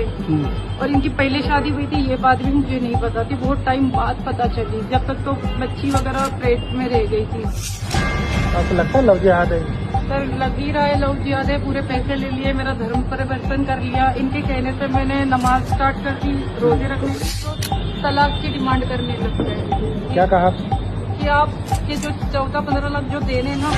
और इनकी पहले शादी हुई थी, ये बात भी मुझे नहीं पता थी, बहुत टाइम बाद पता चली, जब तक तो बच्ची वगैरह पेट में रह गई थी। आपको लगता है लव जिहाद है? सर लग ही रहा है लव जिहाद है, पूरे पैसे ले लिए, मेरा धर्म परिवर्तन कर लिया, इनके कहने से मैंने नमाज स्टार्ट कर दी, रोजे रखने की, तलाक की डिमांड करने लग गए। क्या कहा कि आप ये जो 14-15 लाख जो देने ना,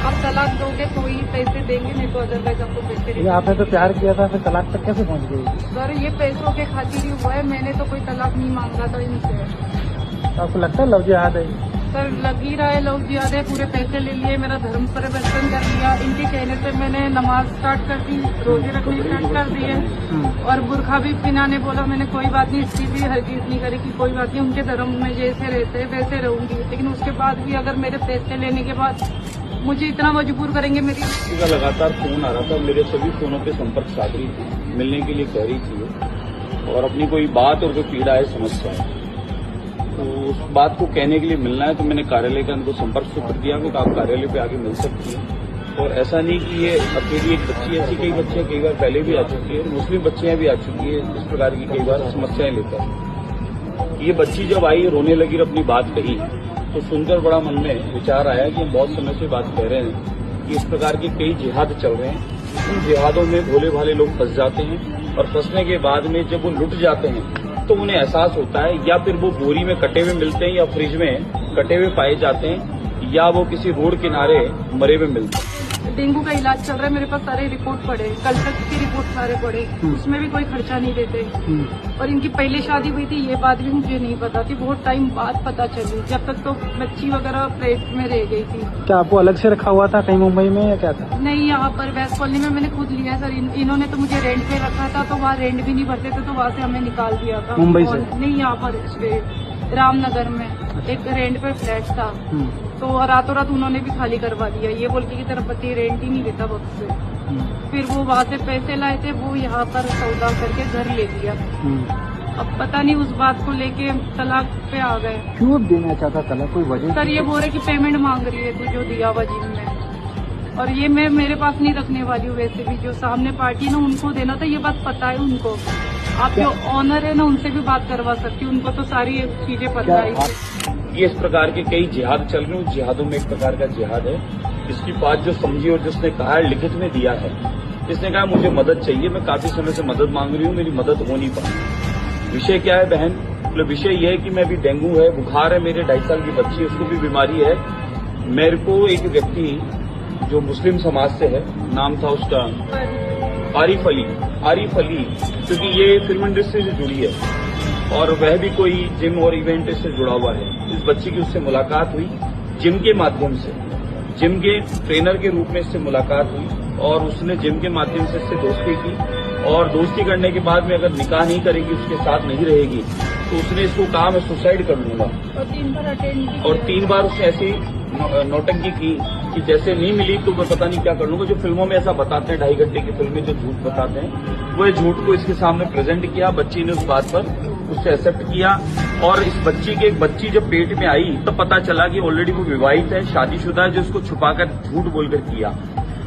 आप तलाक दोगे तो ही पैसे देंगे, नहीं तो अदरवाइज आपको पैसे नहीं। आपने तो प्यार किया था, फिर तलाक तक कैसे पहुंच गई? सर ये पैसों के खातिर ही हुआ है, मैंने तो कोई तलाक नहीं मांगा था इनसे। आपको लगता है लव जिहाद है? सर लग ही रहा है लव जिहाद है, पूरे पैसे ले लिए, मेरा धर्म परिवर्तन कर लिया, इनके कहने से मैंने नमाज स्टार्ट कर दी, रोजे रखने स्टार्ट कर दिए, और बुरखा भी पहनाने बोला, मैंने कोई बात नहीं, इसकी भी हरगिज़ नहीं करी कि कोई बात नहीं, उनके धर्म में जैसे रहते हैं वैसे रहूंगी, लेकिन उसके बाद भी अगर मेरे पैसे लेने के बाद मुझे इतना मजबूर करेंगे मेरी। उसका लगातार फोन आ रहा था, मेरे सभी फोनों पे संपर्क साध रही थी, मिलने के लिए कह रही थी और अपनी कोई बात और कोई पीड़ा है, समस्या है, तो उस बात को कहने के लिए मिलना है, तो मैंने कार्यालय का उनको संपर्क सूत्र दिया कि आप कार्यालय पे आके मिल सकती हैं। और ऐसा नहीं कि ये अकेली एक बच्ची, ऐसी कई बच्चियां कई बार पहले भी आ चुकी है, मुस्लिम बच्चियां भी आ चुकी है इस प्रकार की कई बार समस्याएं लेकर। ये बच्ची जब आई, रोने लगी और अपनी बात कही, तो सुनकर बड़ा मन में विचार आया कि हम बहुत समय से बात कह रहे हैं कि इस प्रकार के कई जिहाद चल रहे हैं, उन जिहादों में भोले भाले लोग फंस जाते हैं, और फंसने के बाद में जब वो लुट जाते हैं तो उन्हें एहसास होता है, या फिर वो बोरी में कटे हुए मिलते हैं, या फ्रिज में कटे हुए पाए जाते हैं, या वो किसी रोड किनारे मरे हुए मिलते हैं। डेंगू का इलाज चल रहा है, मेरे पास सारे रिपोर्ट पड़े, कल तक की रिपोर्ट सारे पड़े, उसमें भी कोई खर्चा नहीं देते, और इनकी पहले शादी हुई थी, ये बात भी मुझे नहीं पता थी, बहुत टाइम बाद पता चली, जब तक तो बच्ची वगैरह पेट में रह गई थी। क्या आपको अलग से रखा हुआ था कहीं मुंबई में, या क्या था? नहीं, यहाँ पर वेस्ट कॉलोनी में मैंने खुद लिया सर, इन्होंने तो मुझे रेंट पे रखा था, तो वहाँ रेंट भी नहीं भरते थे, तो वहाँ से हमें निकाल दिया था। मुंबई से? नहीं, यहाँ पर रामनगर में एक रेंट पे फ्लैट था, तो रातों रात उन्होंने भी खाली करवा दिया, ये बोल के कि तेरा पति रेंट ही नहीं देता वक्त से। फिर वो वहाँ से पैसे लाए थे, वो यहाँ पर सौदा करके घर ले लिया। अब पता नहीं उस बात को लेके तलाक पे आ गए। क्यों देना चाहता तलाक, कोई वजह? सर ये बोल रहे कि पेमेंट मांग रही है तू जो दिया हुआ जिम में, और ये मैं मेरे पास नहीं रखने वाली हूँ, वैसे भी जो सामने पार्टी ना उनको देना था, ये बात पता है उनको। आप जो ऑनर है ना उनसे भी बात करवा सकती हूँ, उनको तो सारी चीजें पता है। ये इस प्रकार के कई जिहाद चल रहे हैं, उन जिहादों में एक प्रकार का जिहाद है। इसकी बात जो समझी और जिसने कहा है, लिखित में दिया है, जिसने कहा मुझे मदद चाहिए, मैं काफी समय से मदद मांग रही हूँ, मेरी मदद हो नहीं पाई। विषय क्या है बहन? मतलब विषय यह है कि मैं भी डेंगू है, बुखार है, मेरे 2.5 साल की बच्ची है, उसको भी बीमारी है। मेरे को एक व्यक्ति जो मुस्लिम समाज से है, नाम था उसका आरिफ अली, क्योंकि ये फिल्म इंडस्ट्री से जुड़ी है और वह भी कोई जिम और इवेंट से जुड़ा हुआ है। इस बच्ची की उससे मुलाकात हुई जिम के माध्यम से, जिम के ट्रेनर के रूप में इससे मुलाकात हुई, और उसने जिम के माध्यम से इससे दोस्ती की, और दोस्ती करने के बाद में अगर निकाह नहीं करेगी, उसके साथ नहीं रहेगी, तो उसने इसको कहा मैं सुसाइड कर लूंगा, और 3 बार उसने ऐसी नौटंकी की कि जैसे नहीं मिली तो मैं पता नहीं क्या कर लूंगा। जो फिल्मों में ऐसा बताते हैं, 2.5 घंटे की फिल्म में जो झूठ बताते हैं, वो झूठ को इसके सामने प्रेजेंट किया। बच्ची ने उस बात पर उससे एक्सेप्ट किया, और इस बच्ची के एक बच्ची जब पेट में आई तो पता चला कि ऑलरेडी वो विवाहित है, शादीशुदा है, जो उसको छुपाकर झूठ बोलकर किया।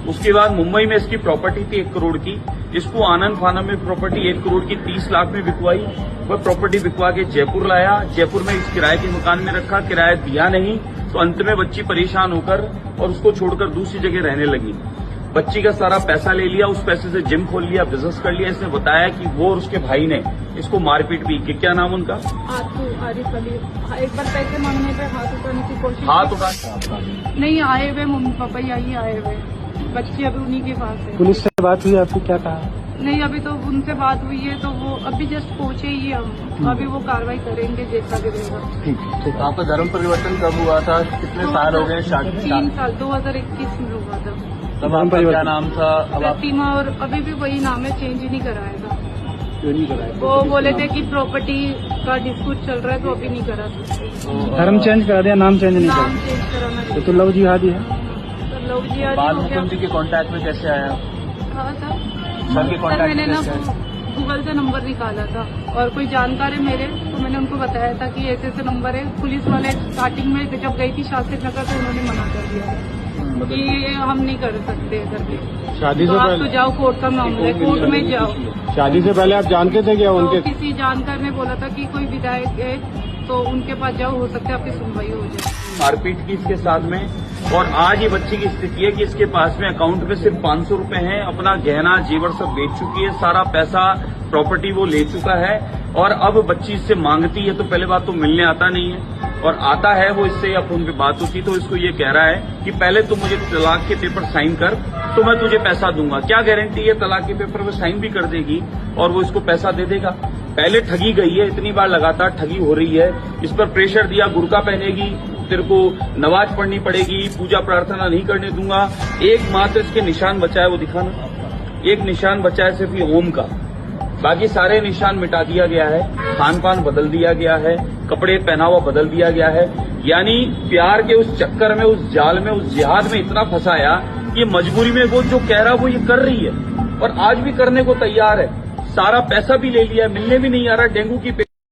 उसके बाद मुंबई में इसकी प्रॉपर्टी थी 1 करोड़ की, जिसको आनंद फानम में प्रॉपर्टी 1 करोड़ की 30 लाख में बिकवाई। वह प्रॉपर्टी बिकवा के जयपुर लाया, जयपुर में इस किराए के मकान में रखा, किराया दिया नहीं, तो अंत में बच्ची परेशान होकर और उसको छोड़कर दूसरी जगह रहने लगी। बच्ची का सारा पैसा ले लिया, उस पैसे से जिम खोल लिया, बिजनेस कर लिया। इसने बताया कि वो और उसके भाई ने इसको मारपीट भी की। क्या नाम उनका? आरिफ अली। एक बार पैसे मांगने पे हाथ उठाने की कोशिश, हाथ उठा नहीं आए हुए, मम्मी पापा यही आए हुए, बच्ची अभी उन्हीं के पास है। पुलिस से बात हुई आपकी, क्या कहा? नहीं, अभी तो उनसे बात हुई है, तो वो अभी जस्ट पहुंचे ही हम, अभी वो कार्रवाई करेंगे जैसा भी रहेगा। ठीक। आपका धर्म परिवर्तन कब हुआ था, कितने साल हो गए? 3 साल, 2021 में हुआ था। तब आपका क्या नाम था? अब आप प्रतिमा, और अभी भी वही नाम है, चेंज ही नहीं कराएगा। क्यों नहीं कराया? वो बोले थे कि प्रॉपर्टी का डिस्प्यूट चल रहा है, तो अभी नहीं करा सकते। धर्म चेंज करा दिया, नाम चेंज नहीं नाम करा? चेंज कराना तो लव जिहाद ही है। लव जिहाद बाल हो गया। मुकुंद जी के कांटेक्ट में कैसे आया? हाँ था सर के सर, कांटेक्ट मैंने में ना कैसे आया? गूगल से नंबर निकाला था, और कोई जानकार है मेरे, तो मैंने उनको बताया था कि ऐसे ऐसे नंबर है। पुलिस वाले स्टार्टिंग में जब गई थी शास्त्री नगर, तो उन्होंने मना कर दिया। मदद कि हम नहीं कर सकते करके। शादी तो से आप तो पहले जाओ, कोर्ट का मामला है, कोर्ट में जाओ। शादी से पहले आप जानते थे क्या तो उनके? किसी जानकार ने बोला था कि कोई विधायक है तो उनके पास जाओ, हो सकता है आपकी सुनवाई हो जाए। मारपीट की इसके साथ में, और आज ये बच्ची की स्थिति है कि इसके पास में अकाउंट में सिर्फ 500 रुपए हैं, अपना गहना जेवर सब बेच चुकी है, सारा पैसा प्रॉपर्टी वो ले चुका है, और अब बच्ची इससे मांगती है तो पहले बात तो मिलने आता नहीं है, और आता है वो इससे या फोन पे बात होती तो इसको ये कह रहा है कि पहले तो मुझे तलाक के पेपर साइन कर तो मैं तुझे पैसा दूंगा। क्या गारंटी है तलाक के पेपर में साइन भी कर देगी और वो इसको पैसा दे देगा? पहले ठगी गई है, इतनी बार लगातार ठगी हो रही है, इस पर प्रेशर दिया, बुर्का पहनेगी, तेरे को नमाज पढ़नी पड़ेगी, पूजा प्रार्थना नहीं करने दूंगा। एकमात्र इसके निशान बचा है, वो दिखाना, एक निशान बचा है सिर्फ ये ओम का, बाकी सारे निशान मिटा दिया गया है, खान पान बदल दिया गया है, कपड़े पहनावा बदल दिया गया है। यानी प्यार के उस चक्कर में, उस जाल में, उस जिहाद में इतना फंसाया कि मजबूरी में वो जो कह रहा वो ये कर रही है और आज भी करने को तैयार है। सारा पैसा भी ले लिया, मिलने भी नहीं आ रहा। डेंगू की